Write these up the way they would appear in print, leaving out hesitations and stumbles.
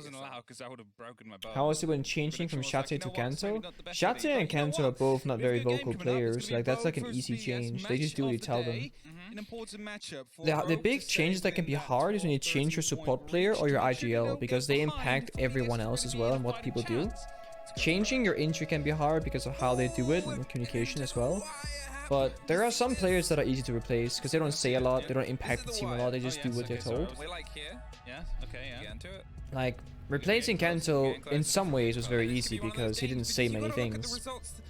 wasn't allowed because I would have broken my bow. How was it when changing from Shate to Kanto? Shate and Kanto are both not very vocal players. Like, that's like an easy change. They just do what you tell them. The big changes that can be hard is when you change your support player or your IGL, because they impact everyone else as well and what people do. Changing your entry can be hard because of how they do it and communication as well. But there are some players that are easy to replace because they don't say a lot, they don't impact the team a lot, they just do what they're told. Like, replacing Kanto in some ways was very easy because he didn't say many things.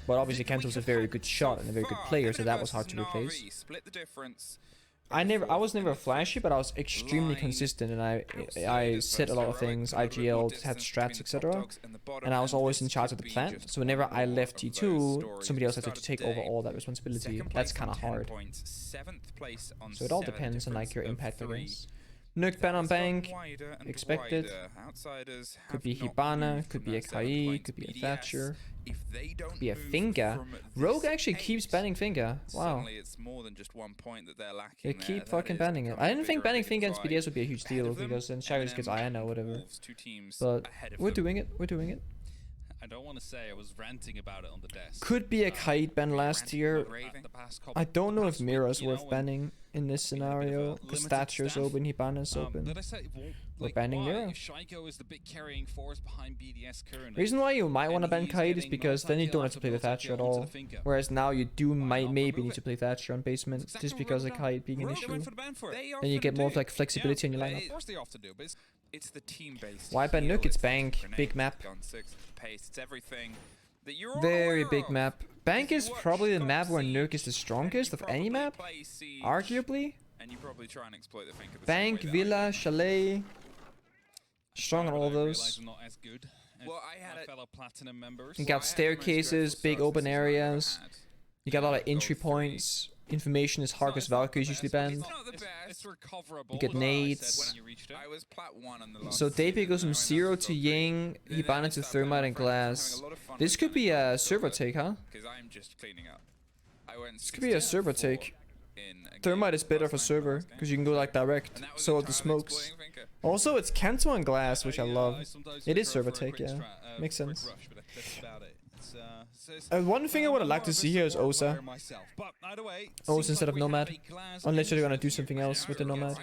But obviously Kanto was a very good shot and a very good player, so that was hard to replace. I was never flashy, but I was extremely consistent, and I said a lot of things, IGL, had strats, etc. And I was always in charge of the plant, so whenever I left T2, somebody else had to take over all that responsibility. That's kind of hard. So it all depends on like your impact, I guess. Nuke ban on Bank, expected. Could be Hibana, could be a Kai, could be a Thatcher, could be a Finger. Rogue actually keeps banning Finger. Wow. They keep fucking banning it. I didn't think banning Finger against BDS would be a huge deal because then Shaiiko just gets Ayana or whatever. But we're doing it, we're doing it. I don't want to say I was ranting about it on the desk. Could be a Kaid ban last year. I don't know if Mira's worth banning in this scenario because Thatcher's open, Hibana's open. We're banning Mira. Reason why you might want to ban Kaid is because then you don't have to play the Thatcher at all. Whereas now you do maybe need to play Thatcher on basement just because of Kaid being an issue. Then you get more of like flexibility in your lineup. Why ban Nuke? It's Bank, big map. Very big map. Bank is probably the map where Nuke is the strongest of any map, arguably. Bank, Villa, Chalet, strong on all those. You got staircases, big open areas. You got a lot of entry points. Information is hard because Valkyrie is usually banned. You get nades. So Dapey goes from 0 to Ying, Hibana to Thermite and Glass. This could be a server take, huh? This could be a server take. Thermite is better for server because you can go like direct. So are the smokes. Also, it's Kanto and Glass, which I love. It is server take, yeah. Makes sense. One thing I would have liked to see here is Osa. Osa instead of Nomad. Unless you're gonna do something else with the Nomad.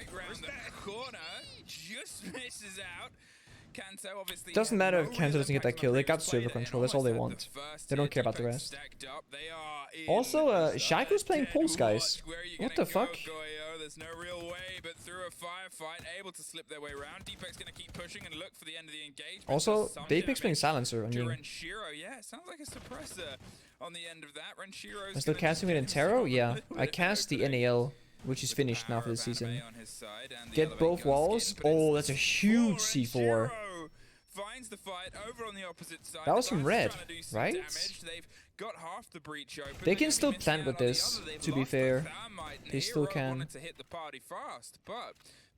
Doesn't matter if Kanto doesn't get that kill, they got server control, that's all they want. They don't care about the rest. Also, Shaiiko's playing Pulse, guys. What the fuck? There's no real way, but through a firefight, able to slip their way around. Deepek's gonna keep pushing and look for the end of the engagement. Also, Deepek's playing Silencer on you. Yeah, it sounds like a suppressor on the end of that. I'm still casting it in Tarot? Yeah. I cast the NAL, which is finished now for the season. Get both walls? Oh, that's a huge C4. That was from red, right? They can still plant with this, to be fair. They still can.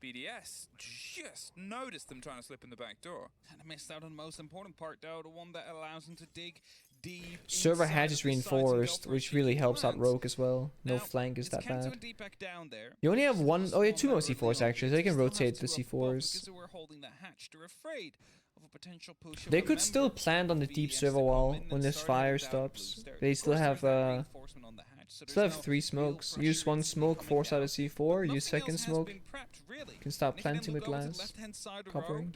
BDS just noticed them trying to slip in the back door. Kind of missed out on the most important part though, the one that allows them to dig deep. Server hatch is reinforced, which really helps out Rogue as well. No flank is that bad. You only have one, oh yeah, 2 more C4s actually, so they can rotate the C4s. They could still plant on the deep server wall when this fire stops. They still have 3 smokes. Use 1 smoke, force out a C4, use 2nd smoke. You can start planting with glass, covering.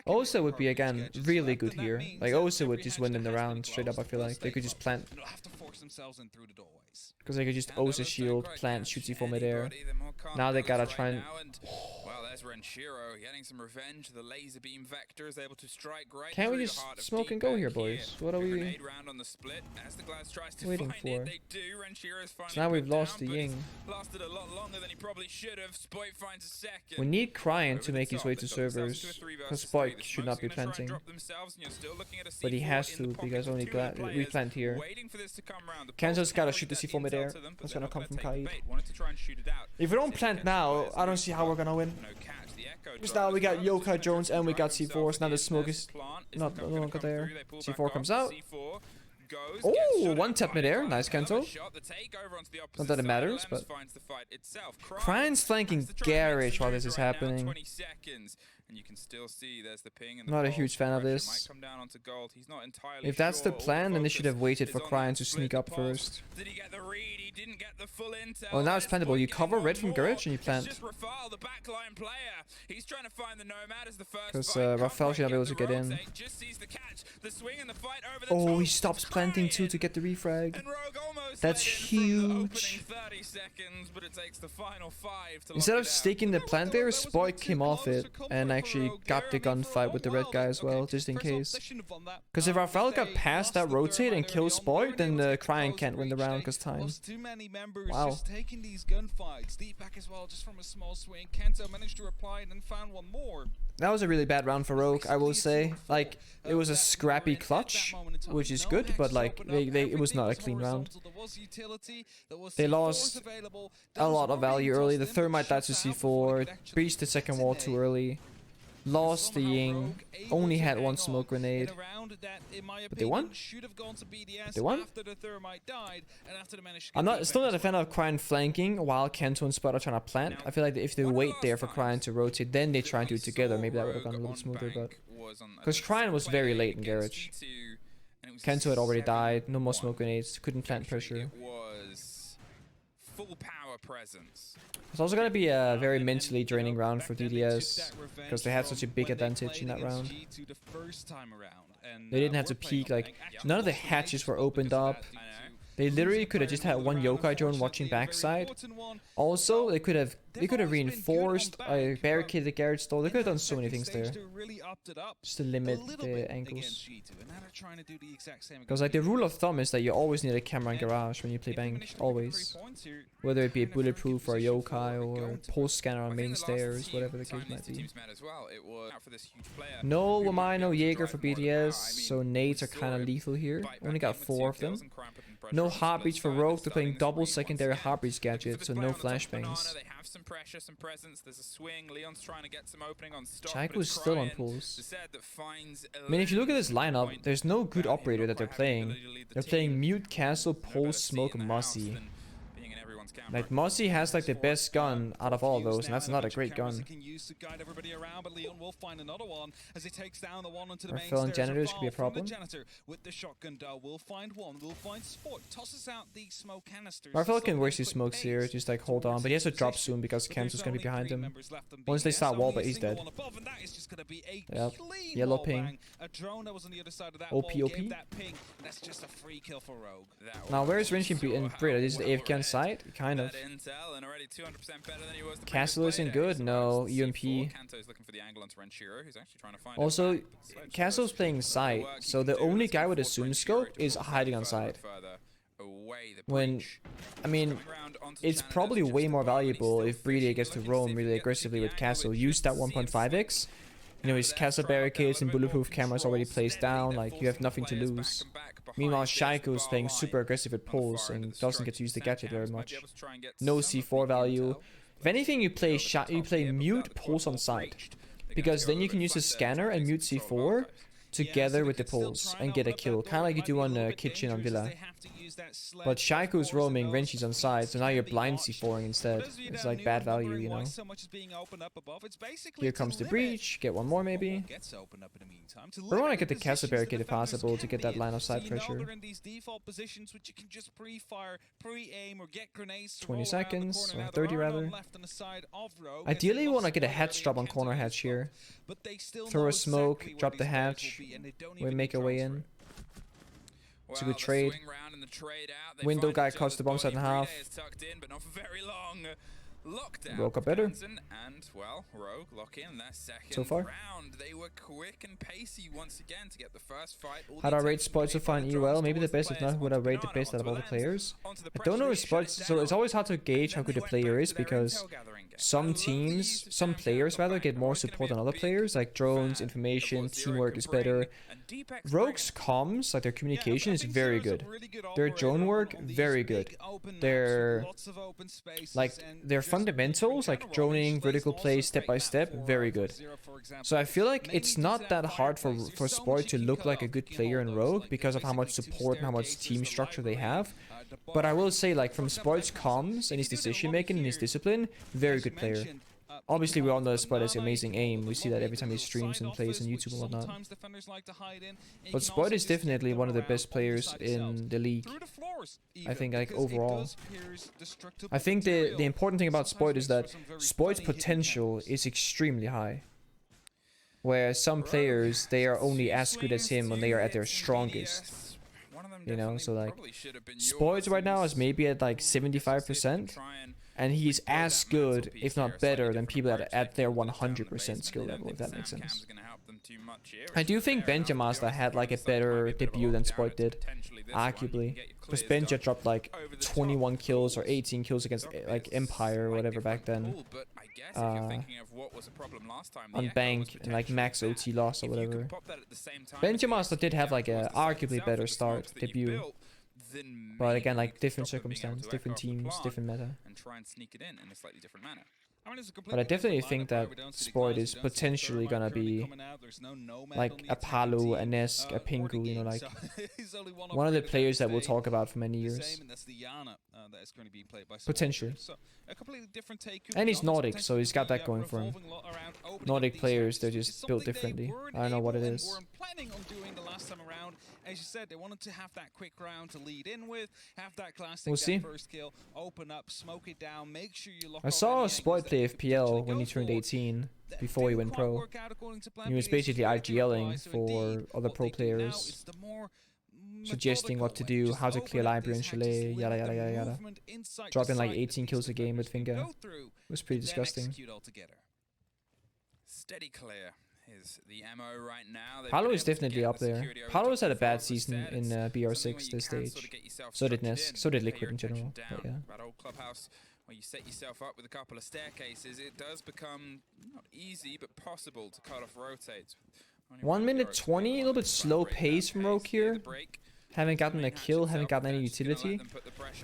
Osa would be again really good here. Like Osa would just win in the round straight up, I feel like. They could just plant. Because they could just Osa shield, plant, shoot C4 midair. Now they gotta try and... getting some revenge. The laser beam vector is able to strike right. Can't we just smoke and go here, boys? What are we waiting for? So now we've lost the Ying. We need Cryan to make his way to servers, because Spoit should not be planting. But he has to, because only we plant here. Kanzo's gotta shoot the C4 midair. That's gonna come from Kaid. If we don't plant now, I don't see how we're gonna win. Because now we got Yokai Jones and we got C4s. Now the smoke is not no longer there. C4 comes out. Oh, one tap midair. Nice Kento. Not that it matters, but Cryon's flanking garish while this is happening. And you can still see there's the ping. Not a huge fan of this. If that's the plan, then they should have waited for Cryon to sneak up first. Oh, now it's plantable. You cover red from Garage and you plant. Because RaFaLe should not be able to get in. Oh, he stops planting too to get the refrag. That's huge. Instead of staking the plant there, Spoit came off it and actually got the gunfight with the red guy as well, just in case. Because if RaFaLe got past that rotate and kills Spoit, then the Cryon can't win the round because time. Wow. Taking these gunfights. Deep back as well, just from a small swing. Kento managed to reply and then found one more. That was a really bad round for Rogue, I will say. Like, it was a scrappy clutch, which is good, but like, it was not a clean round. They lost a lot of value early. The Thermite died to C4, breached the second wall too early, lost the Ying, only had one smoke grenade. But they won. They won. I'm still not a fan of Cryon flanking while Kento and Spoit are trying to plant. I feel like if they wait there for Cryon to rotate, then they try and do it together. Maybe that would have gone a little smoother, but because Cryon was very late in Garage. Kento had already died. No more smoke grenades. Couldn't plant pressure. It's also gonna be a very mentally draining round for BDS because they had such a big advantage in that round. They didn't have to peek, like, none of the hatches were opened up. They literally could have just had one yokai drone watching backside. Also, they could have reinforced, barricaded the garage door. They could have done so many things there. Just to limit the angles. Because like the rule of thumb is that you always need a camera in garage when you play bank. Always. Whether it be a bulletproof or a yokai or pulse scanner on main stairs, whatever the case might be. No Wamai, no Jaeger for BDS, so nades are kind of lethal here. Only got 4 of them. No heartbeats for Rogue. They're playing double secondary heartbeats gadget, so no flashbangs. Shaiiko's still on pulls. I mean, if you look at this lineup, there's no good operator that they're playing. They're playing Mute, Castle, Pulse, Smoke, Mossy. Like, Mossy has like the best gun out of all of those, and that's not a great gun. RaFaLe and Janitors could be a problem. RaFaLe can waste his smokes here, just like hold on, but he has to drop soon because Kento's gonna be behind him. Once they start wall, but he's dead. Yep. Yellow ping. OP. Now where's Rinshin and Brit? Is the AFK on site? Kind of. Castle isn't good. No. UMP. Also, Castle's playing site, so the only guy with a zoom scope is hiding on site. When, I mean, it's probably way more valuable if BDS gets to roam really aggressively with Castle. Use that 1.5x. You know, his Castle barricades and bulletproof cameras already placed down, like, you have nothing to lose. Meanwhile, Shaiiko is playing super aggressive with pulls and doesn't get to use the gadget very much. No C4 value. If anything, you play mute pulse on site, because then you can use the scanner and mute C4 together with the pulls and get a kill, kind of like you do on Kitchen on Villa. But Shaiko's roaming, Renshi's on side, so now you're blind C4ing instead. It's like bad value, you know. Here comes the breach, get one more maybe. We want to get the castle barricade if possible to get that line of sight pressure. 20 seconds, or 30 rather. Ideally you want to get a hatch drop on corner hatch here. Throw a smoke, drop the hatch, we make our way in. It's a good trade. Window guy cuts the bomb site in half. Woke up better. So far. How do I rate Spoit so far in EUL? Maybe the best, if not, would I rate the best out of all the players? I don't know if Spoit, so it's always hard to gauge how good a player is because some players rather, get more support than other players, like drones, information, teamwork is better. Rogue's comms, like their communication, is very good. Their drone work, very good. Their fundamentals, like droning, vertical play, step by step, very good. So I feel like it's not that hard for Spoit to look like a good player in Rogue because of how much support and how much team structure they have. But I will say, like, from Spoit's comms and his decision making and his discipline, very good player. Obviously, we all know Spoit has amazing aim. We see that every time he streams and plays on YouTube and whatnot. But Spoit is definitely one of the best players in the league. I think, like, overall. I think the important thing about Spoit is that Spoit's potential is extremely high. Where some players, they are only as good as him when they are at their strongest. You know, so like, Spoit right now is maybe at like 75%. And he's as good, if not better, than people at their 100% skill level, if that makes sense. I do think Benjamaster had like a better debut than Spoit did, arguably. Because Benja dropped like 21 kills or 18 kills against like Empire or whatever back then. On Bank and like max OT loss or whatever. Benjamaster did have like a arguably better start debut. But again, like different circumstance, different teams, different meta. But I definitely think that Spoit is potentially gonna be like a Palu, a Nesk, a Pengu, you know, like one of the players that we'll talk about for many years. Potentially. And he's Nordic, so he's got that going for him. Nordic players, they're just built differently. I don't know what it is. As you said, they wanted to have that quick round to lead in with, have that classic first kill, open up, smoke it down, make sure you lock. I saw Spoit play FPL when he turned 18, before he went pro. He was basically IGLing for other pro players, suggesting what to do, how to clear library and chalet, yada yada yada yada. Dropping like 18 kills a game with finger. It was pretty disgusting. Steady clear. Is the MO right now. Palu is definitely up there. Palu's had a bad season in BR6 this stage. So did Nesk. So did Liquid in general. But yeah. That old clubhouse where you set yourself up with a couple of staircases, it does become not easy but possible to cut off rotates. 1 minute 20, a little bit slow pace from Rogue here. Haven't gotten a kill, haven't gotten any utility.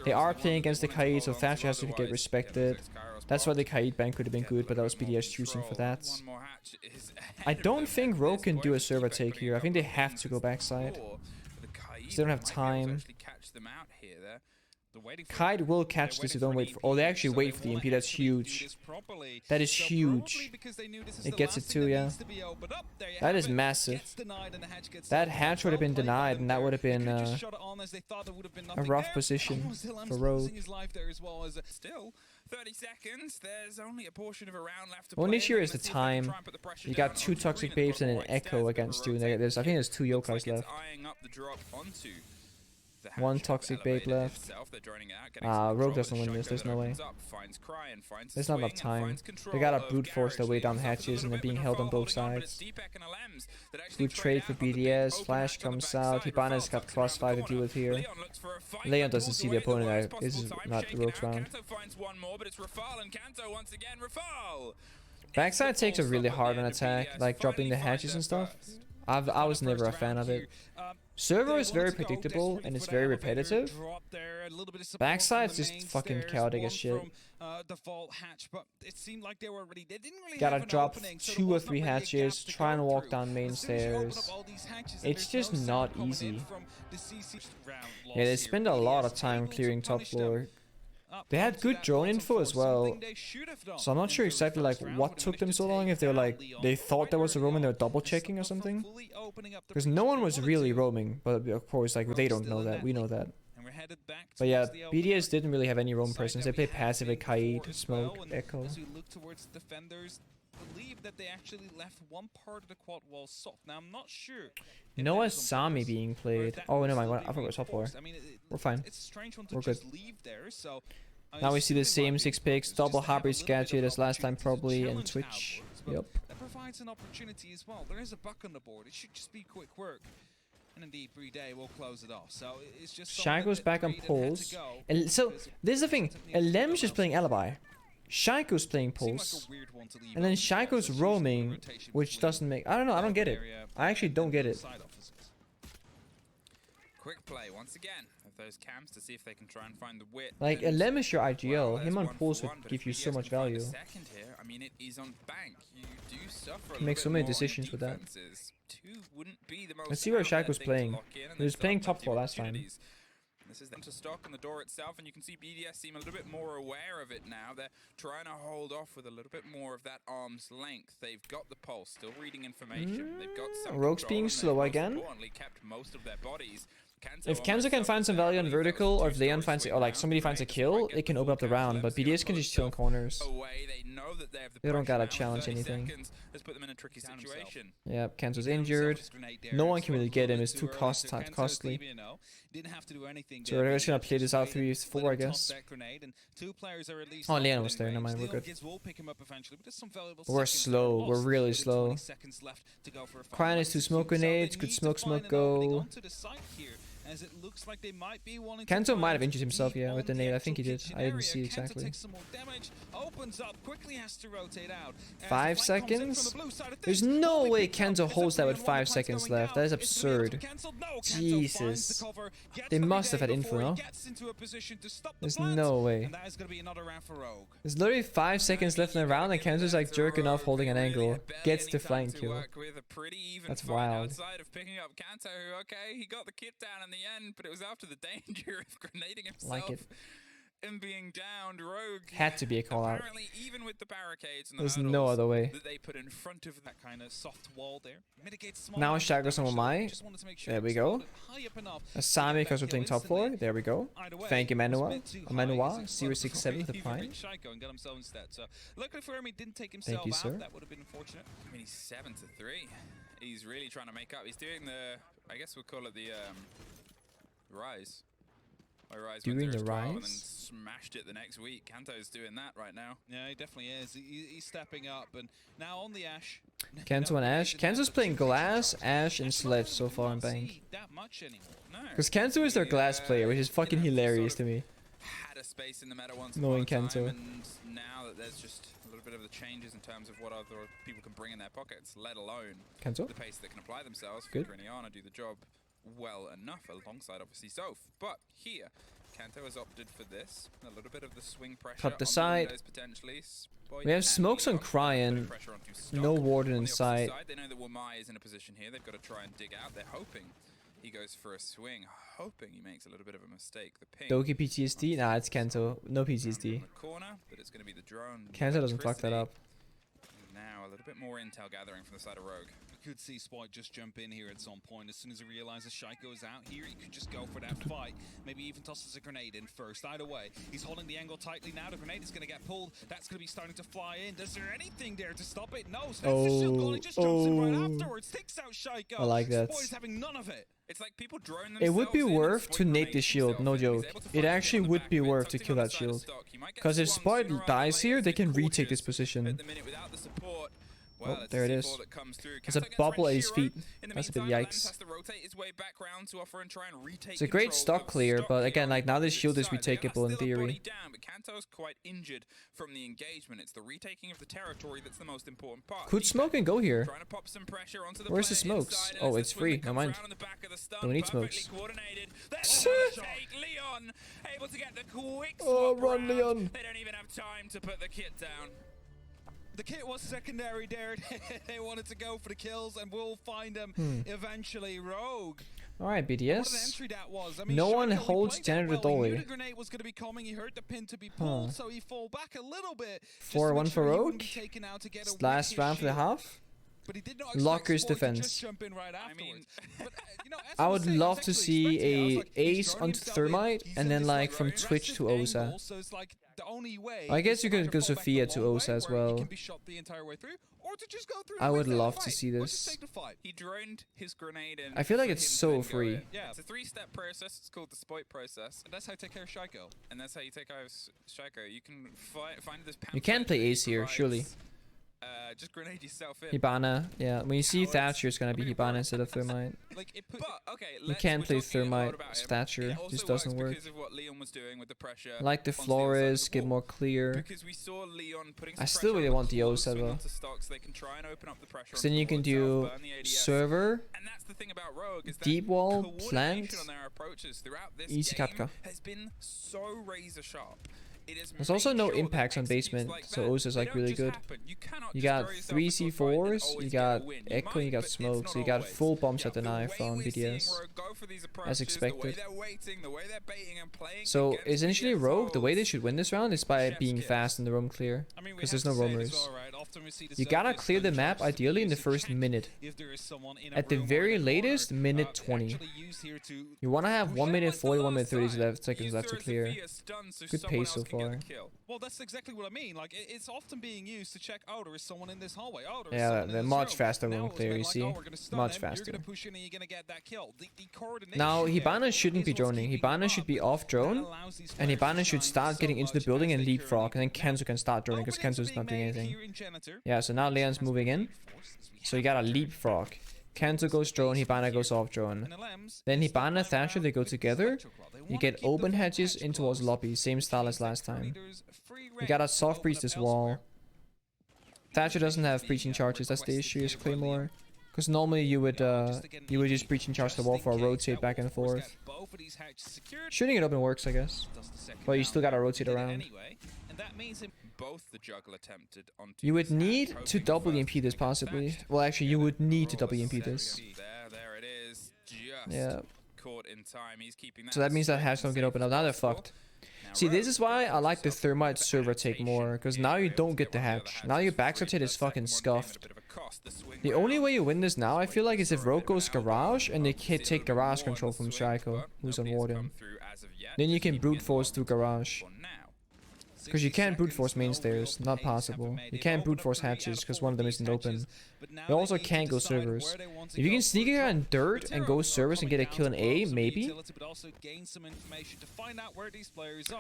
They are playing against the Kaid, so Thatcher has to get respected. That's why the Kaid bank could have been good, but that was BDS choosing for that. I don't think Rogue can do a server take here. I think they have to go backside. They don't have time. Kaid will catch this if they don't wait for... Oh, they actually wait for the MP. That's huge. That is huge. It gets it too, yeah. That is massive. That hatch would have been denied, and that would have been a rough position for Rogue. 30 seconds, there's only a portion of a round left to play. Only issue is the time. You got 2 toxic babes and an echo against you. I think there's 2 yokais left. 1 toxic babe left. Rogue doesn't win this, there's no way. There's not enough time. They gotta brute force their way down hatches and they're being held on both sides. Good trade for BDS, Flash comes out, Hibana's got Crossfire to deal with here. Leon doesn't see the opponent, this is not the Rogue's round. Backside takes a really hard on attack, like dropping the hatches and stuff. I was never a fan of it. Server is very predictable and it's very repetitive. Backside's just fucking chaotic as shit. Gotta drop 2 or 3 hatches, try and walk down main stairs. It's just not easy. Yeah, they spend a lot of time clearing top floor. They had good drone info as well, so I'm not sure exactly like what took them so long, if they were like, they thought there was a roam and they were double checking or something. Because no one was really roaming, but of course like they don't know that, we know that. But yeah, BDS didn't really have any roam presence, they played passive at Kaid, Smoke, Echo. Believe that they actually left one part of the quad wall soft. Now I'm not sure. Noah Sami being played. Oh no, I forgot it was top 4. We're fine. We're good. Now we see the same 6 picks, double hybrid gadget as last time probably, and Twitch. Yep. That provides an opportunity as well. There is a buck on the board. It should just be quick work. And indeed, Bride will close it off. So it's just Shaiiko's back on pulls. And so this is the thing. Lem's just playing Alibi. Shaiiko's playing pulse, and then Shaiiko's roaming, which doesn't make... I don't know, I don't get it. I actually don't get it. Quick play once again. of those cams to see if they can try and find the width. Like, And, Lem is your IGL. well, Him there's on one pulse for would one, but give if you BDS so much can find a value. second here, I mean, it is on bank. You do suffer a Can make little so bit many more on decisions with that. defenses. Two wouldn't be the most Let's see where outlet Shaiiko's thing to playing. lock in, and He was there's playing still top plenty 4 of last time. opportunities. This is them to stock on the door itself, and you can see BDS seem a little bit more aware of it now. They're trying to hold off with a little bit more of that arm's length. They've got the pulse, still reading information. They've got some Rogue's control, being and they've slow most again. importantly kept most of their bodies. If Kenzo can find some value on vertical, or if Leon finds, or like somebody finds a kill, it can open up the round. But BDS can just chill in corners. They don't gotta challenge anything. Let's put them in a tricky situation. Yep, Kenzo's injured. No one can really get him. It's too costly. So we're just gonna play this out 3-4, I guess. Oh, Leon was there. Never mind, we're good. We're slow. We're really slow. Crying is 2 smoke grenades. Good smoke, go. Kenzo might have injured himself, yeah, with the nade. I think he did. I didn't see exactly. 5 seconds? There's no way Kenzo holds that with 5 seconds left. That is absurd. Jesus. They must have had info, no? There's no way. There's literally 5 seconds left in the round and Kenzo's like jerking off holding an angle. Gets the flying kill. That's wild. Okay, he got the kit down in the end, but it was after the danger of grenading himself. Like it. And being downed. Rogue had to be a call out. Apparently, even with the barricades and the There's no other way. that they put in front of that kind of soft wall there. Now Shaiiko's on my. There we go. Asami because we're playing top 4. There we go. Thank you, Manua. 067 with the prime. Thank you, sir. That would have been unfortunate. I mean, he's 7-3. He's really trying to make up. He's doing the, I guess we'll call it the rise. Doing the And then rise? smashed it the next week. Kanto's doing that right now. Yeah, he definitely is. He's stepping up, and now on the Ash. Kenzo and Ash. Kenzo's playing Glass, Ash, and Sledge so far in Bank. Because Kenzo is their Glass player, which is fucking hilarious to me. Had a space in the meta once Knowing upon a time, Kenzo. and now that there's just a little bit of the changes in terms of what other people can bring in their pockets, let alone Kenzo? the pace that can apply themselves. Good. Griniana do the job well enough alongside obviously Soph, but here Kanto has opted for this, a little bit of the swing pressure Cut the on side. windows potentially. Spoit We have and smokes on Leon, Cryan, putting pressure onto Stock. no Warden On in the opposite sight. side, they know that Wamai is in a position here. They've got to try and dig out. They're hoping he goes for a swing, hoping he makes a little bit of a mistake. The ping Doki PTSD? Nah, it's Kenzo. No around PTSD. the corner, but it's going to be the drone. Kenzo doesn't fuck that up. Now a little bit more intel gathering from the side of Rogue. We could see Spoit just jump in here at some point. As soon as he realizes Shaiiko is out here, he could just go for that fight. Maybe even tosses a grenade in first. Either way, he's holding the angle tightly now. The grenade is going to get pulled. That's going to be starting to fly in. Is there anything there to stop it? No. So he just jumps in right afterwards. Takes out Shaiiko. I like that. Spoit is having none of it. It's like people drone themselves It would be in and worth Spoit to nade grenades the shield, no himself in. He's joke. able to It find actually on the would back be of it, worth to tucked in kill on that the side of shield. Stock. He might get Because if swung Spoit sooner rather dies than here, later. they can He's retake this cautious position. at the minute without the support. Oh, It's there it the is. C4 that comes through. There's a Kanto gets bubble at Ren his Shiro. feet. In the That's a bit meantime, yikes. Lens has to rotate his way back round to offer and try and retake It's a great control stock of clear, stock but here again, on like now this the shield is side. They are retakeable in still a body theory. down, but Kanto's quite injured from the engagement. It's the retaking of the territory that's the most important part. Could smoke and go here. Trying to pop some pressure onto the Where's the player smokes? inside, and Oh, as it's the swing free. that Never comes mind. round on the back of the stun, Don't need perfectly smokes. coordinated. There's the take. Leon able to get the quick Oh, swap run, round. Leon. They don't even have time to put the kit down. The kit was secondary there. They wanted to go for the kills, and we'll find them eventually. Rogue. Alright, What an BDS. entry that was. I mean, No one Shaiiko, he holds played that Janitor well. He Dolly. knew the grenade was going to be coming. He heard the pin to be pulled, so he fall back a little bit. just to 4-1 make for sure he Rogue. wouldn't be taken out to get a Last wicked round for the shield. half. But he did not Locker's expect Spoit to defense. just jump in right afterwards. mean, But, you know, as I was would saying, love was to actually see expecting it. I was a like, he's ace throwing onto himself in. Thermite He's and in then this, like from aggressive Twitch to Osa. angle, so it's like the only way I guess is you to could either go fall back Sophia the to long way, Osa as where he well. can be shot the entire way through, or to just go through I and would win that love to fight, see or this. just take the fight. He droned his grenade in. I feel like for it's him to so then go free. in. Yeah. It's a 3-step process. It's called the Spoit process. And that's how you take care of Shaiiko. And that's how you take out Shaiiko. You can find this pamphlet You can play that ace here, provides surely. Just grenade yourself in. Hibana, yeah. When you see Thatcher, it's gonna be Hibana instead of Thermite. You can't play Thermite Thatcher, just doesn't work. Like the Flores, get more clear. I still really want the O server. Because then you can do server, deep wall, plant, easy Katka. There's also no impacts on basement, so O's is like really good. You got 3 C4s, you got Echo, you got Smoke, so you got full bomb shot deny from BDS, as expected. So essentially Rogue, the way they should win this round is by being fast in the roam clear, because there's no roamers. You gotta clear the map ideally in the first minute. At the very latest, minute 20. You wanna have 1 minute 40, 1 minute 30 seconds left to clear. Good pace so far. Well, that's exactly what I mean. Like, it's often being used to check, oh, there is someone in this hallway. Oh, there is yeah, they're much faster roam clear, you see. Much faster. Now, Hibana shouldn't be droning. Hibana should be off drone, and Hibana should start getting into the building and leapfrog, and then Kenzo can start droning, because Kenzo's not doing anything. Yeah, so now Leon's moving in. So you got a leapfrog. Kenzo goes drone, Hibana goes off drone. Then Hibana, Thatcher, they go together. You get open hedges in towards lobby, same style as last time. You gotta soft breach this wall. Thatcher doesn't have breaching charges, that's the issue, is Claymore. Because normally you would just breach and charge the wall for a rotate back and forth. Shooting it open works, I guess. But you still gotta rotate around. You would need to double EMP this possibly. Well, actually, you would need to double EMP this. Yeah. So that means that hatch don't get open up. Now they're fucked. See, this is why I like the Thermite server take more, because now you don't get the hatch. Now your backside hit is fucking scuffed. The only way you win this now, I feel like, is if Rogue goes garage and they take garage control from Shaiiko, who's on warden. Then you can brute force through garage. Because you can't brute force main stairs, not possible. You can't brute force hatches because one of them isn't open. You also can't go servers. If you can sneak here on dirt and go servers and get a kill in A, maybe?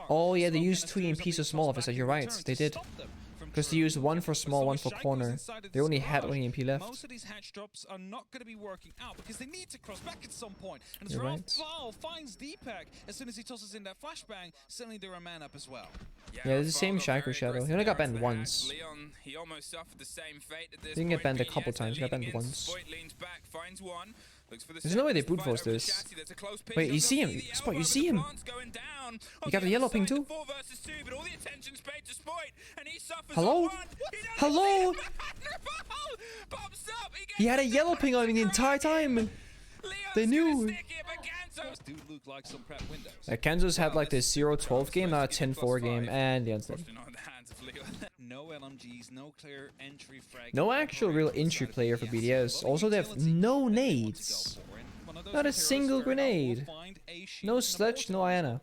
Oh yeah, they used 2 EMPs of small officer, you're right, they did. Because they used 1 for small, 1 for corner. They only had 1 EMP left. Most of these hatch drops are not going to be working out because they need to cross back at some point. And as RaFaLe finds Deepak, as soon as he tosses in that flashbang, suddenly they're a man up as well. Yeah, it's the same Shaiiko Shadow. He only got banned once. He didn't get banned a couple times, he got banned once. There's no way they brute force this. Wait, you see him? Spoit, you see him? You got the yellow ping too? Hello? Hello? He had a yellow ping on him the entire time. They knew. Kenzo's had like this 0-12 game, now a 10-4 game, and the answer. No actual real entry player for BDS. Also, they have no nades. Not a single grenade. No Sledge, no Iana.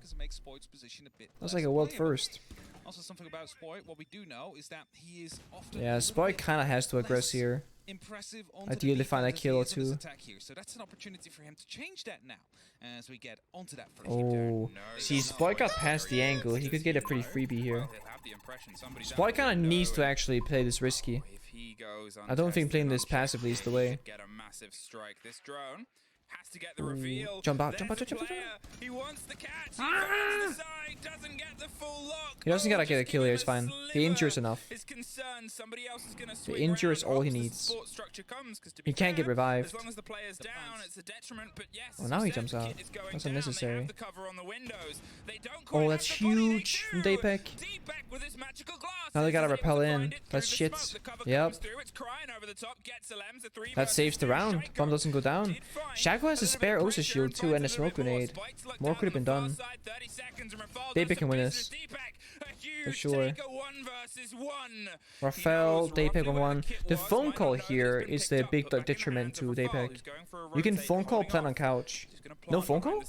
That's like a world first. Also, something about Spoit, what we do know is that he is often... Yeah, Spoit kind of has to aggress here. Ideally find a kill or two. So that's an opportunity for him to change that now as we get onto that first. Oh, see, Spoit got past the angle. He could get a pretty freebie here. Spoit kind of needs to actually play this risky. I don't think playing this passively is the way. Has to get the reveal. Jump out, jump out, jump out, jump out. He wants the catch. He finds the side, doesn't get the full lock. He doesn't gotta get a kill here, it's fine. The injure is enough. The injure is all he needs. He can't get revived. Oh, now he jumps out. That's unnecessary. Oh, that's huge from Deepak. Now they gotta repel in. That's shit. Yep. That saves the round. Bomb doesn't go down. Shaiiko has a spare Osa shield too and a smoke grenade. More could have been done. Deepak can win this. For sure. RaFaLe, Deepak 1-1. The phone call here is the big detriment to Deepak. You can phone call plant on couch. No phone call?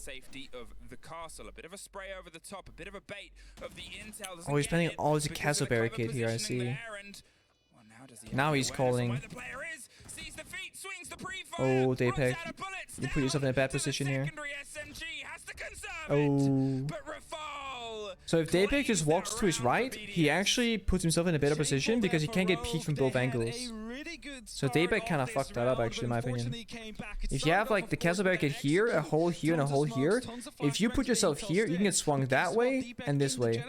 Oh, he's planning all his castle barricade here, I see. Now he's calling. Oh, Deepak. You put yourself in a bad position here. Oh. So if Daybreak just walks to his right, he actually puts himself in a better position because he can't get peeked from both angles. So Daybreak kind of fucked that up, actually, in my opinion. If you have like the castle barricade here, a hole here, and a hole here, if you put yourself here, you can get swung that way and this way.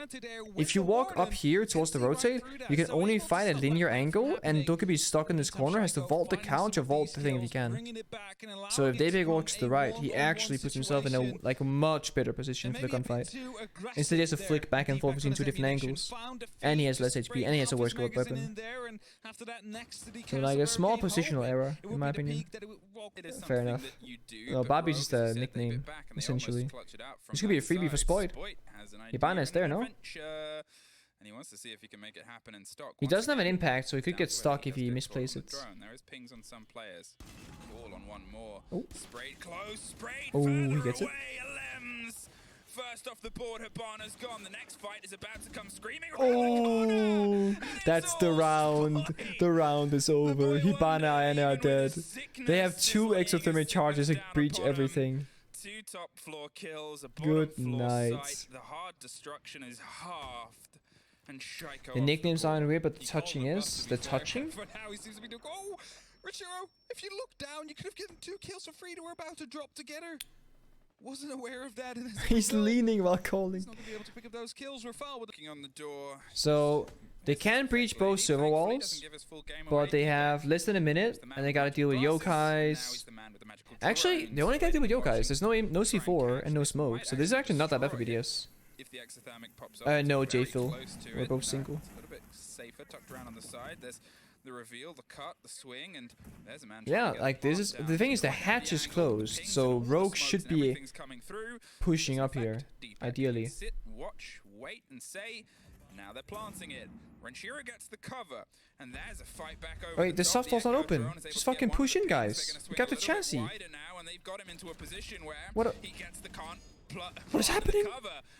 If you walk up here towards the rotate, you can only find a linear angle, and Doki be stuck in this corner, has to vault the couch or vault the thing if he can. So if Daybreak walks to the right, he actually puts himself in a like much better position for the gunfight. Instead, he has to flick back and forth between two different angles, and he has less HP, and he has a worse scope weapon. So like a small positional error, in my opinion. Fair enough. Well, Bobby's just a nickname, essentially. This could be a freebie for Spoit. Hibana is there, no? He wants to see if he can make it happen in stock. He doesn't have an impact, so he could get stuck if he misplays it. There is pings on some players. All on one more. Oh, Sprayed close, sprayed he gets it. First off the board, Hibana's gone. The next fight is about to come screaming. Oh, that's the round. The round is over. Hibana and are dead. They have 2 exothermic charges that breach everything. 2 top floor kills, a bottom floor site. The hard destruction is halved. And Shaiiko, the nicknames aren't weird, but the touching is. The touching? For now, he seems to be doing. Oh, Richiro, if you look down, you could have given 2 kills for free. We're about to drop together. Wasn't aware of that. He's leaning while calling. He's not gonna be able to pick up those kills. RaFaLe with looking on the door. So they can breach both server walls, but they have less than a minute, and they gotta deal with yokais. Actually, they only gotta deal with yokais. There's no C4 and no smoke, so this is actually not that bad for BDS. If the exothermic pops up, no J-Phil. We're both single. A little bit safer, tucked around on the side. There's the reveal, the cut, the swing, and there's a man. Yeah, like this is the thing is the hatch is closed, so Rogue should be pushing up here, ideally. Sit, watch, wait, and say. Now they're planting it. Renshiro gets the cover, and there's a fight back over. Wait, the soft wall's not open. Just fucking push in, guys. We got the chassis. What? What is happening?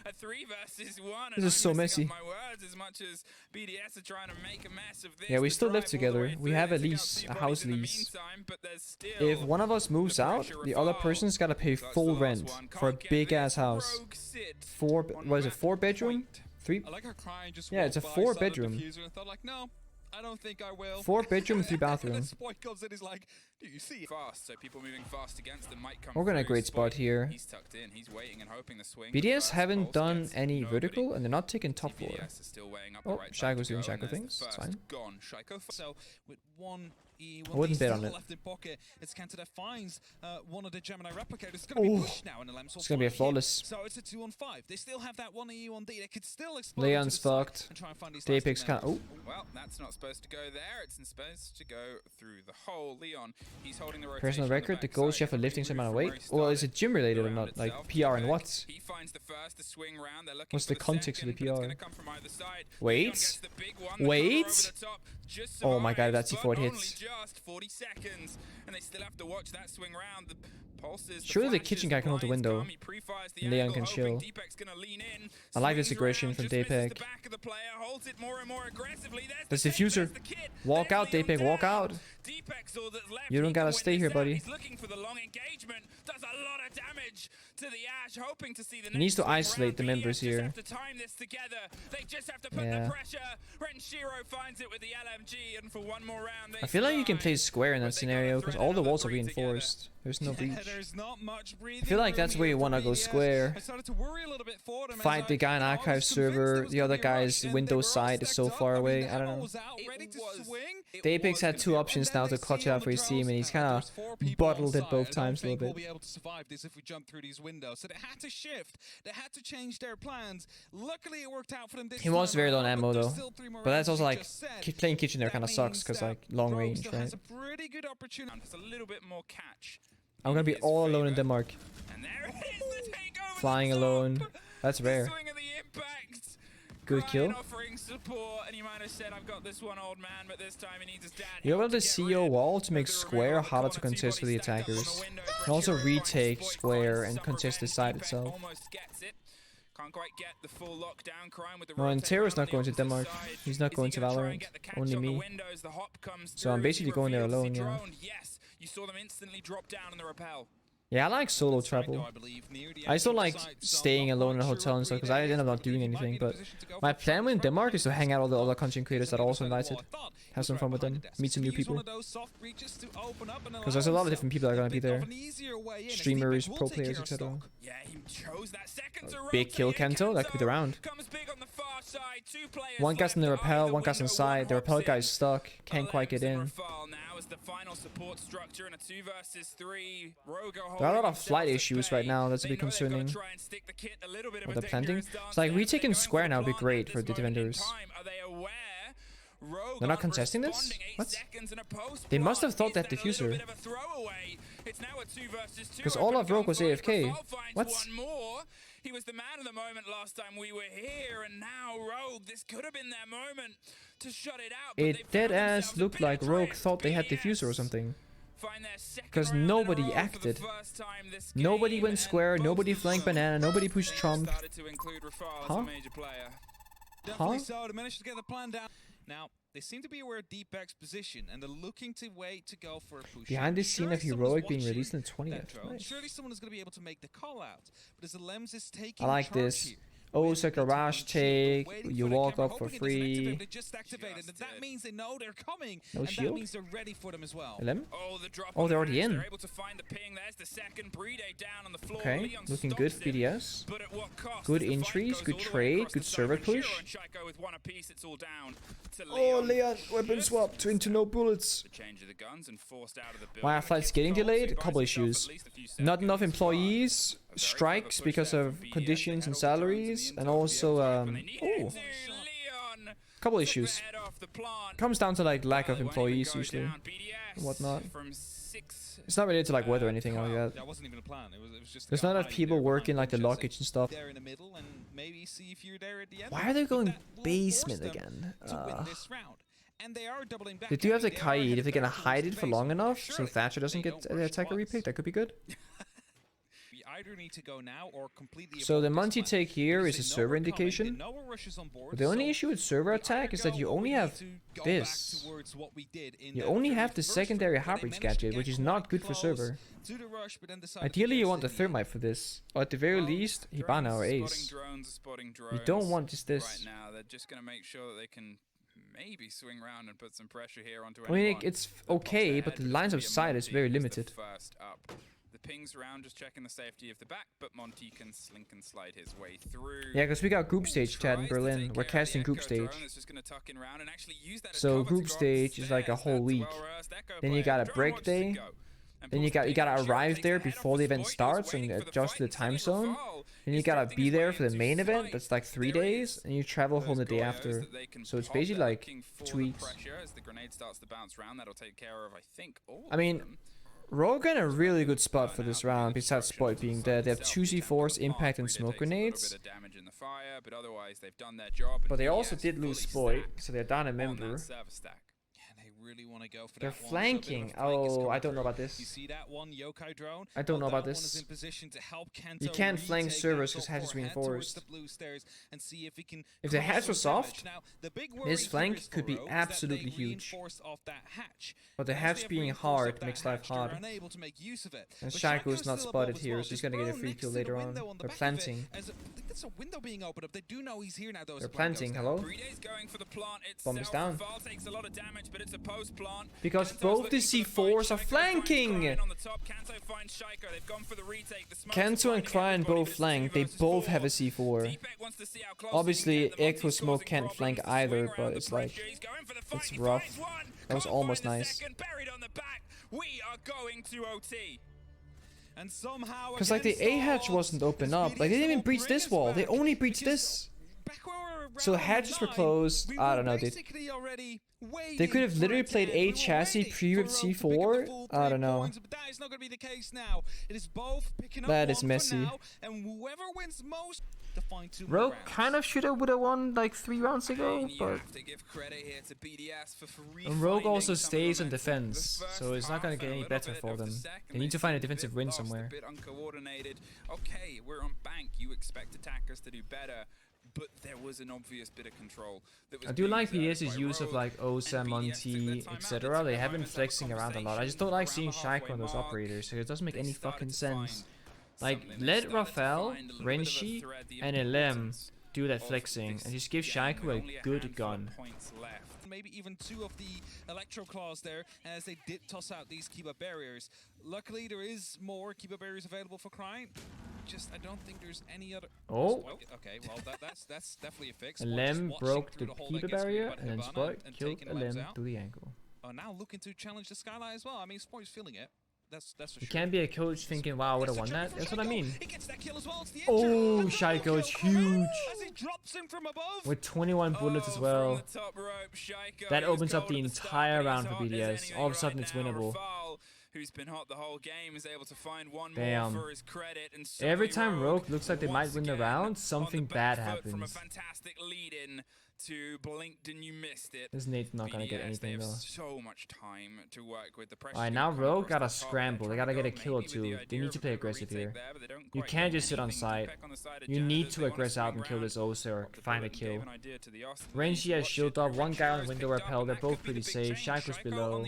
A 3 versus 1. This is so messy. My words, as much as BDS are trying to make a mess of this. Yeah, we still live together. We have a lease, a house lease. If one of us moves out, the other person's gotta pay full rent for a big ass house. 4 bedroom? 3? Yeah, it's a 4 bedroom. I don't think I will. 4 bedroom, 3 bathroom. Spoit comes in, he's like, do you see it? Fast, so people moving fast against them might come. We're gonna great spot here. He's tucked in, he's waiting and hoping the swing. BDS haven't done any vertical, and they're not taking top floor. Oh, Shaiko's doing Shaiiko things. It's fine. So with 1 I wouldn't bet on it. Left in pocket, it's Cantada finds one of the Gemini replicators. It's going to be pushed now, and it's going to be a flawless. So it's a 2-on-5. They still have that 1 EU on D. They could still explode. Leon's fucked. Dapex's kind of. Oh. Well, that's not supposed to go there. It's supposed to go through the hole. Leon, he's holding the rotation. Personal record: the goal chef for lifting some amount of weight. Well, is it gym related or not? Like PR and what? He finds the first, the swing round. They're looking What's the context of the PR? Wait. Wait. Oh my god, that's C4 hits. Just 40 seconds, and they still have to watch that swing round. The pulses, surely the kitchen guy can hold the window. And Leon can chill. I like this aggression from Dapek. There's the diffuser. Walk out, Dapek, walk out. You don't gotta stay here, buddy. He needs to isolate the members here. Yeah. I feel like you can play square in that scenario because all the walls are reinforced. There's no breach. I feel like that's where you wanna go square. Fight the guy on archive server. The other guy's Windows side is so far away. I don't know. Dapex had 2 options now to clutch it out for his team, and he's kind of bottled it both times a little bit. Be able to survive this if we jump through these windows. So they had to shift. They had to change their plans. Luckily, it worked out for them. He was very low on ammo though, but that's also like playing kitchen there kind of sucks because like long range, right? I'm gonna be all alone in Denmark. Flying alone. That's rare. Good kill. You're able to CO wall to make square harder to contest for the attackers. And also retake square and contest the side itself. No, and Tero's not going to Denmark. He's not going to Valorant. Only me. So I'm basically going there alone, yeah. You saw them instantly drop down in the rappel. Yeah, I like solo travel. I still like staying alone in a hotel and stuff because I end up not doing anything. But my plan in Denmark is to hang out with all the other content creators that are also invited. Have some fun with them. Meet some new people. Because there's a lot of different people that are going to be there. Streamers, pro players, etc. Big kill Kento. That could be the round. One guy's in the rappel, one guy's inside. The rappel guy's stuck. Can't quite get in. There are a lot of flight issues right now. That's a bit concerning. With the planting. It's like retaking square now would be great for the defenders. They're not contesting this? What? They must have thought that diffuser. Because all of Rogue was AFK. What? He was the man of the moment last time we were here, and now Rogue, this could have been their moment to shut it out. It dead ass looked like Rogue thought they had diffuser or something. Because nobody acted. Nobody went square, nobody flanked banana, nobody pushed trump. Huh? Huh? Now, they seem to be aware of Deepak's position, and they're looking to wait to go for a push. Behind the scene of Heroic being released on the 20th. Nice. Surely someone is going to be able to make the call out. But as the Lems is taking I like this. here, Oh, it's a garage take. You walk up for free. That means they know they're coming. No shield? That means they're ready for them as well. Oh, they're already in. Okay, looking good for BDS. Good entries, good trade, good server push. Oh, Leon, weapon swap into no bullets. Why are flights getting delayed? A couple issues. Not enough employees. Strikes because of conditions and salaries, and also couple issues. Comes down to like lack of employees usually and whatnot. It's not related to like weather or anything like that. That wasn't even a plan. It was just there's not enough people working like the lockage and stuff. Why are they going basement again? They do have the Kaid. If they're gonna hide it for long enough so Thatcher doesn't get the attacker repicked, that could be good. So the Monty take here is a server indication. But the only issue with server attack is that you only have this. You only have the secondary heartbreach gadget, which is not good for server. Ideally you want the thermite for this, or at the very least Hibana or Ace. You don't want just this. Right now, they're just gonna make sure that they can maybe swing around and put some pressure here onto I mean, it's okay, but the lines of sight is very limited. The pings around, just checking the safety of the back, but Monty can slink and slide his way through. Yeah, because we got group stage chat in Berlin. We're casting group stage. So group stage is like a whole week. Then you got a break day. Then you gotta arrive there before the event starts and adjust to the time zone. Then you gotta be there for the main event. That's like 3 days, and you travel home the day after. So it's basically like 2 weeks. I mean, Rogue in a really good spot for this round, besides Spoit being dead. They have 2 C4s, Impact, and Smoke Grenades. But they also did lose Spoit, so they're down a member. They're flanking. Oh, I don't know about this. I don't know about this. You can't flank servers because hatch is reinforced. If the hatch was soft, this flank could be absolutely huge. But the hatch being hard makes life hard. And Shaiiko is not spotted here, so he's gonna get a free kill later on. They're planting. They're planting, hello? Bomb is down. Because both the C4s are flanking! Kanto and Cryan both flank, they both have a C4. Obviously, Echo Smoke can't flank either, but it's like, it's rough. That was almost nice. Because like the A hatch wasn't open up, like they didn't even breach this wall, they only breached this. So hatches were closed. I don't know, dude. They could have literally played A chassis pre-ripped C4. I don't know. That is messy. Rogue kind of should have would have won like 3 rounds ago, but and Rogue also stays in defense, so it's not gonna get any better for them. They need to find a defensive win somewhere. Okay, we're on bank. You expect attackers to do better. but there was an obvious bit of control. That was I do like being BDS's by use of Rogue, like Osa, and BDS Monty, took their time out. etc. They They took have been a moment to have flexing around a lot. I just don't like seeing Shaiiko on those operators, so it doesn't make any fucking sense. Like, let RaFaLe, Renshi, and Elem do that flexing, and just give Shaiiko a good gun. Maybe even 2 of the electro claws there, as they did toss out these Kiba barriers. Luckily, there is more Kiba barriers available for Crying. Just, I don't think there's any other. Oh. Okay, well that's definitely a fix. Elem broke the Kiba barrier, and then Spoit killed Elem through the ankle. Now looking to challenge the Skylight as well. I mean, Spoit's feeling it. That's for You sure. can't be a coach thinking, wow, I would have won that. That's what I mean. He gets that kill as well. It's the Oh, Shaiiko is huge. As he drops him from above. With 21 bullets as well. That opens up the entire round for BDS. All of a sudden, it's winnable. Who's been hot the whole game is able to find one Damn. more for his credit, and Every time Rogue looks like they might win the round, something bad happens. From a fantastic lead-in to blinked and you missed it. This Nate's not gonna get BDS, anything they have though. so much time to work with. The pressure. Alright, now Rogue gotta scramble. They gotta get a kill or two. They need to play aggressive here. You can't just sit on side. You need to aggress out and kill this Osa or find a kill. Renshi has shield up, one guy on the window repel. They're both pretty safe. Shaiko's below.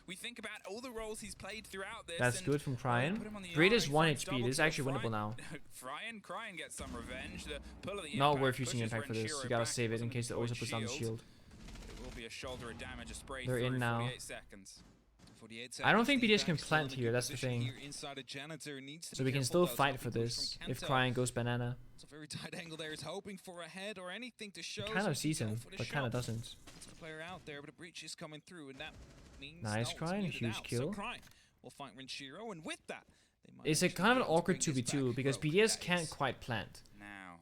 We think about all the roles he's played throughout this. That's good from Crying. Breed is 1 HP. This is actually winnable now. Crying gets some revenge. The pull of the Not impact worth using pushes impact for this. You gotta save it in case the Osa puts down the shield. It will be a shoulder of damage, a spray They're in through now. 48 seconds. I don't think BDS can plant here, that's the thing. So we can still fight for this if Crying goes banana. It's a very tight angle there. He's hoping for a head or anything to show. Kind of sees him, but kind of doesn't. It's the player out there, but a breach is coming through, and that means nice Crying, huge kill. So Crying will fight Renshiro, and with that, it's a kind of an awkward 2v2 because BDS can't quite plant.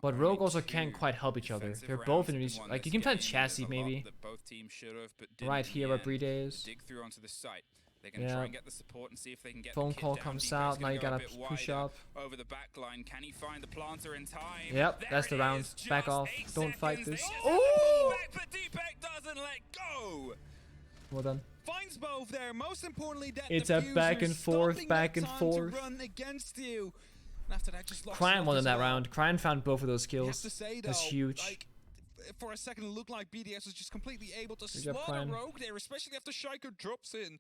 But Rogue also can't quite help each other. They're both in these, like, you can plant Chassis maybe. Right here where Breed is. They can try and get the support and see if they can get phone the call down. comes DPEG's out, now gonna you go a gotta bit push wider up. over the back line. Can he find the planter in time? Yep, There that's the it round. is, just Back off. 8 Don't fight seconds. this. They Oh! back, but DPEG doesn't let go. Well done. Finds both there. Most importantly, that It's a diffuser back and forth, stopping back that and time forth. to run against you. And after that, just lost Crying won as in that well. round. Crying found both of those You have kills. to say, That's though, huge. like, for a second, it looked like BDS was just completely able to Good job, slaughter Crying. Rogue there, especially after Shaiiko drops in.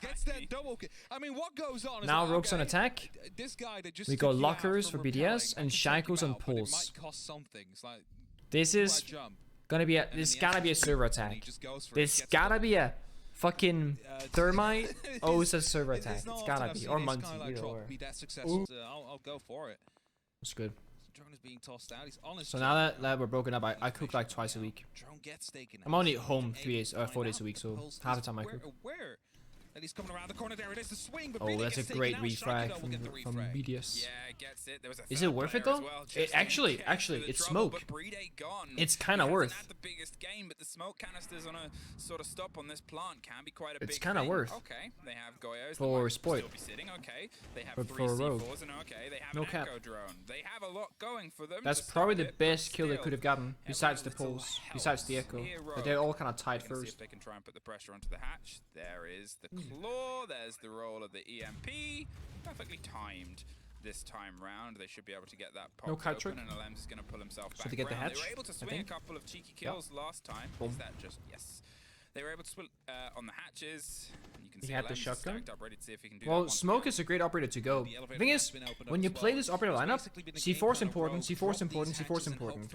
Gets that double kill. I mean, what goes on? is Now like, Rogue's on okay, attack. This guy that just We took go you out lockers from for BDS, repelling, I and can take you Shaiko's on out, but it pulse. might cost something. It's like, This is jump. gonna be a. And This in the gotta be a action, server and he attack. just goes for it, This gets gotta it. be a fucking thermite. Oh, it's a server It's attack. It's not gotta often be, I've or seen a Monty. Skylight Either drop or. be that successful. I'll go for it. It's good. Drone is being tossed out. He's honest. So now that we're broken up, I cook like twice a week. Drone gets taken I'm out. only home Able 3 days, to 4 find days a week, out. so Pulse half the is time I cook. aware that he's coming around the corner. There it is, the swing. But Oh, really that's a gets great taken out. refrag Shaiiko will get the from refrag. BDS. Yeah, gets it. There was a Is third it worth it player as though? well, It just actually, in case for the it's trouble, smoke. but Breed ain't gone. It's kinda He worth. hasn't had the biggest game, but the smoke canisters on a sort of stop on this plant can be quite a It's big kinda thing. worth. Okay, they have Goyos. For that might Spoit. still be sitting. Okay, they have But 3 for Rogue. C4s, and okay, they have No an cap. Echo drone. They have a lot going for them. That's to probably stop the it, but best kill they still, could have gotten, besides the every little pulse, besides the helps. echo. Here, But they're Rogue. all kind of tied Gonna see if first. they can try and put the pressure onto the hatch. There is the claw. There's the roll of the EMP. Perfectly timed this time round. They should be able to get that pop kite open, trick. and Alems is going to pull himself So back they get the around. They hatch, were able to I swing a think. couple of cheeky kills last time. Boom. Is that just... Yes. They were able to split on the hatches. And you can He see had the Alems is shotgun. stacked up, ready to see if he can do Well, that once smoke again. is a great operator to go. The thing is, when you play this operator lineup, C4 is important, C4 is important, C4 is important.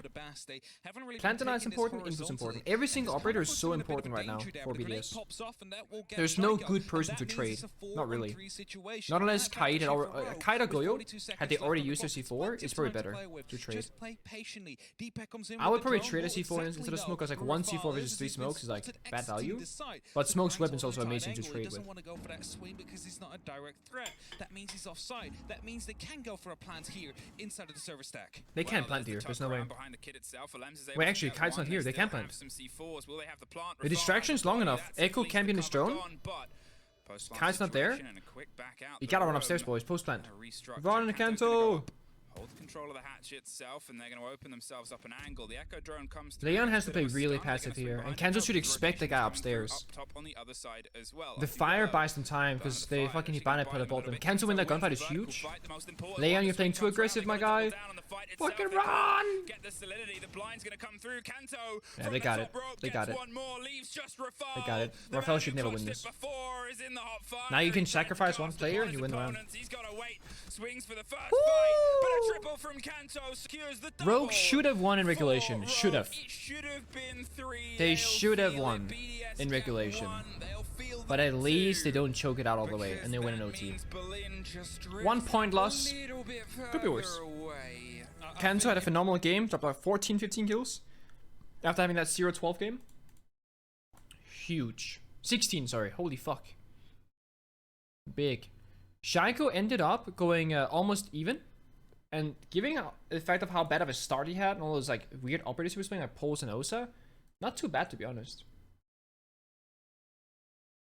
Plant deny is important, input is important. Every single operator is so important right now for BDS. There's no good person to trade. Not really. Not unless Kaid had already, Kaid or Goyo, had they already used their C4, it's probably better to trade. I would probably trade a C4 instead of smoke, because like 1 C4 versus 3 smokes is like bad value. But smoke's weapon's also amazing to trade with. Want to go for that swing because he's not a direct threat. That means he's offside. That means they can go for a plant here inside of the server stack. They can't plant here, there's no way. Wait, actually, Kaid's not here, they can plant. The distraction's long enough. Echo can't be in his drone. Kaid's not there. You gotta run upstairs, boys. Post plant. Run, Kanto! hold control of the hatch itself, and they're going to open themselves up an angle. The Echo drone comes through. Leon has to play really passive here, and Kento should expect the guy upstairs. Up top on the other side as well. The fire buys them time because they fucking Hibana put above them. Kento win that gunfight is huge. Leon, you're playing too aggressive, my guy. Fucking run! Get the solidity. The blind's going to come through. Kanto. Yeah, they got it. They got it. They got it. RaFaLe should never win this. Now you can sacrifice one player and you win the round. He's got to wait. Swings for the first fight, but a triple from Kanto secures the double. Rogue should have won in regulation. Should have. They should have won in regulation. But at least they don't choke it out all the way and they win an OT. 1 point loss. Could be worse. Kanto had a phenomenal game, dropped like 14-15 kills after having that 0-12 game. Huge. 16, sorry. Holy fuck. Big. Shaiiko ended up going almost even, and giving the fact of how bad of a start he had and all those like weird operators he was playing like Pulse and Osa, not too bad to be honest.